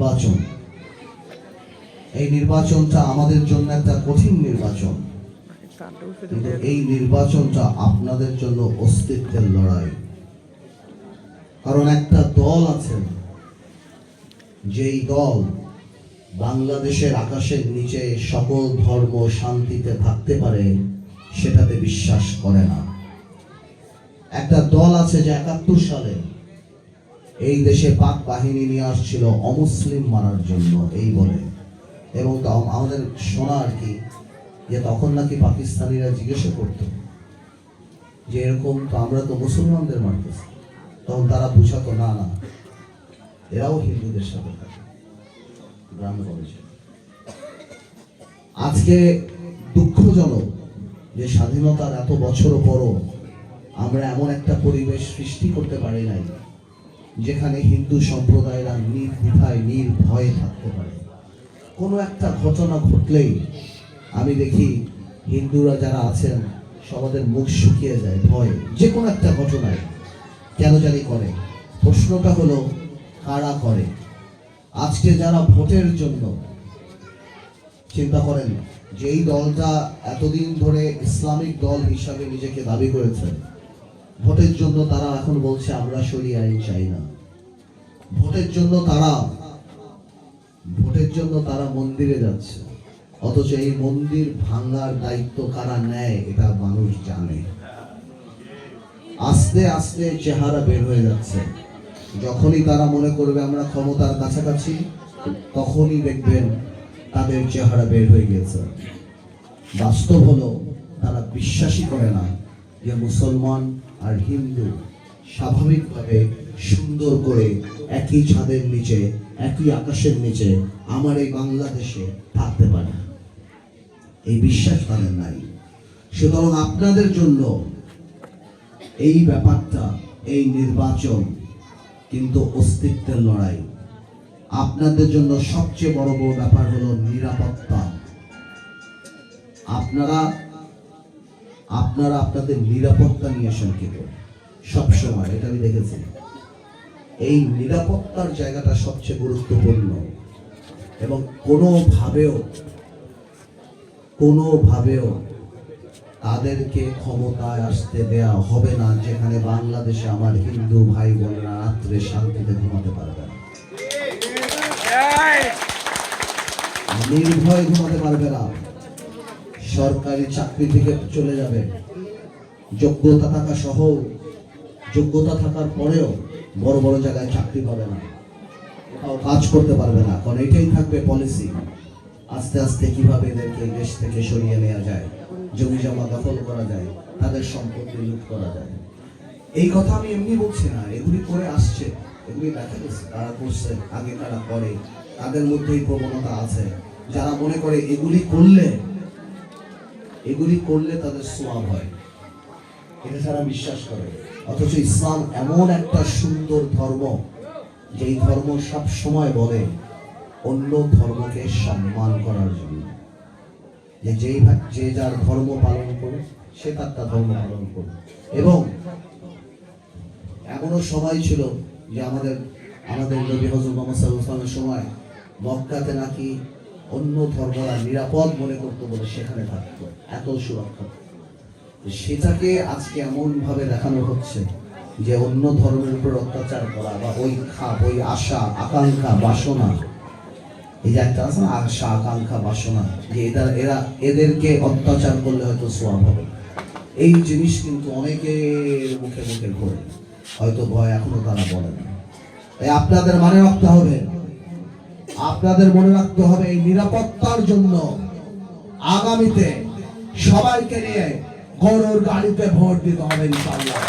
নির্বাচন, এই নির্বাচনটা আমাদের জন্য একটা কঠিন নির্বাচন, কিন্তু এই নির্বাচনটা আপনাদের জন্য অস্তিত্বের লড়াই। কারণ একটা দল আছে, যেই দল বাংলাদেশের আকাশের নিচে সকল ধর্ম শান্তিতে থাকতে পারে সেটাতে বিশ্বাস করে না। একটা দল আছে যে ৭১ সালে এই দেশে পাক বাহিনী নিয়ে আসছিল অমুসলিম মারার জন্য এই বলে, এবং আমাদের শোনা আর কি যে তখন নাকি পাকিস্তানিরা জিজ্ঞাসা করত যে এরকম তো আমরা তো মুসলমানদের মারতেছি, তখন তারা বুঝাতো না না এরাও হিন্দুদের সাথে থাকে গ্রামে বলেছে। আজকে দুঃখজনক যে স্বাধীনতার এত বছর পরও আমরা এমন একটা পরিবেশ সৃষ্টি করতে পারি নাই যেখানে হিন্দু সম্প্রদায়রা নির্দ্বিধায় নির্ভয়ে থাকতে পারে। কোনো একটা ঘটনা ঘটলেই আমি দেখি হিন্দুরা যারা আছেন সবাদের মুখ শুকিয়ে যায় ভয়, যে কোনো একটা ঘটনায় কেন জানি করে। প্রশ্নটা হলো কারা করে? আজকে যারা ভোটের জন্য চিন্তা করেন, যেই দলটা এতদিন ধরে ইসলামিক দল হিসাবে নিজেকে দাবি করেছে, ভোটের জন্য তারা এখন বলছে আমরা শরিয়া আইন চাই না। ভোটের জন্য তারা মন্দিরে যাচ্ছে, অথচ এই মন্দির ভাঙার দায়িত্ব কারা নেয় এটা মানুষ জানে। আস্তে আস্তে চেহারা বের হয়ে যাচ্ছে। যখনই তারা মনে করবে আমরা ক্ষমতার কাছাকাছি, তখনই দেখবেন তাদের চেহারা বের হয়ে গেছে। বাস্তব হলো তারা বিশ্বাসই করে না যে মুসলমান আর হিন্দু স্বাভাবিকভাবে সুন্দর করে একই ছাদের নিচে একই আকাশের নিচে আমার এই বাংলাদেশে থাকতে পারে। এই বিশ্বাস তাদের নাই। সুতরাং আপনাদের জন্য এই ব্যাপারটা, এই নির্বাচন কিন্তু অস্তিত্বের লড়াই। আপনাদের জন্য সবচেয়ে বড় ব্যাপার হলো নিরাপত্তা। আপনারা আপনাদের নিরাপত্তা নিয়ে শঙ্কিত সবসময়, এটা আমি দেখেছি। এই নিরাপত্তার জায়গাটা সবচেয়ে গুরুত্বপূর্ণ, এবং কোনোভাবেও তাদেরকে ক্ষমতায় আসতে দেয়া হবে না যেখানে বাংলাদেশে আমার হিন্দু ভাই বোনেরা রাত্রে শান্তিতে ঘুমাতে পারবে না, নির্ভয় ঘুমাতে পারবে না। সরকারি চাকরি থেকে চলে যাবে, যোগ্যতা থাকার পরেও বড় বড় জায়গায় চাকরি পাবে না, কোথাও কাজ করতে পারবে না। কারণ এটাই থাকবে পলিসি, আস্তে আস্তে কিভাবে এদেরকে দেশ থেকে সরিয়ে নেওয়া যায়, জমি জমা দখল করা যায়, তাদের সম্পত্তি লুট করা যায়। এই কথা আমি এমনি বলছি না, এগুলি করে আসছে, এগুলি দেখা গেছে তারা করছে, আগে তারা করে, তাদের মধ্যে এই প্রবণতা আছে যারা মনে করে এগুলি করলে তাদের সওয়াব হয়, এটা তারা বিশ্বাস করে। অথচ ইসলাম এমন একটা সুন্দর ধর্ম, যেই ধর্ম সব সময় বলে অন্য ধর্মকে সম্মান করার জন্য, যে যার ধর্ম পালন করে সে তার ধর্ম পালন করে। এবং এমনও সময় ছিল যে আমাদের নবী হযরত মুহাম্মদ সাল্লাল্লাহু আলাইহি ওয়াসাল্লামের সময় মক্কাতে নাকি অন্য ধর্মরা নিরাপদ মনে করতো বলে সেখানে থাকতো, এত সুরক্ষা। সেটাকে আজকে এমন ভাবে দেখানো হচ্ছে যে অন্য ধর্মের উপর অত্যাচার করা, বা ওই আশা আকাঙ্ক্ষা বাসনা, এই যে একটা আছে না আশা আকাঙ্ক্ষা বাসনা, যে এদেরকে অত্যাচার করলে হয়তো সওয়াব হবে, এই জিনিস কিন্তু অনেকের মুখে ঘোরে, হয়তো ভয় এখনো তারা বলে না। তাই আপনাদের মনে রাখতে হবে এই নিরাপত্তার জন্য আগামীতে সবাইকে নিয়ে গরুর গাড়িতে ভোট দিতে হবে ইনশাআল্লাহ।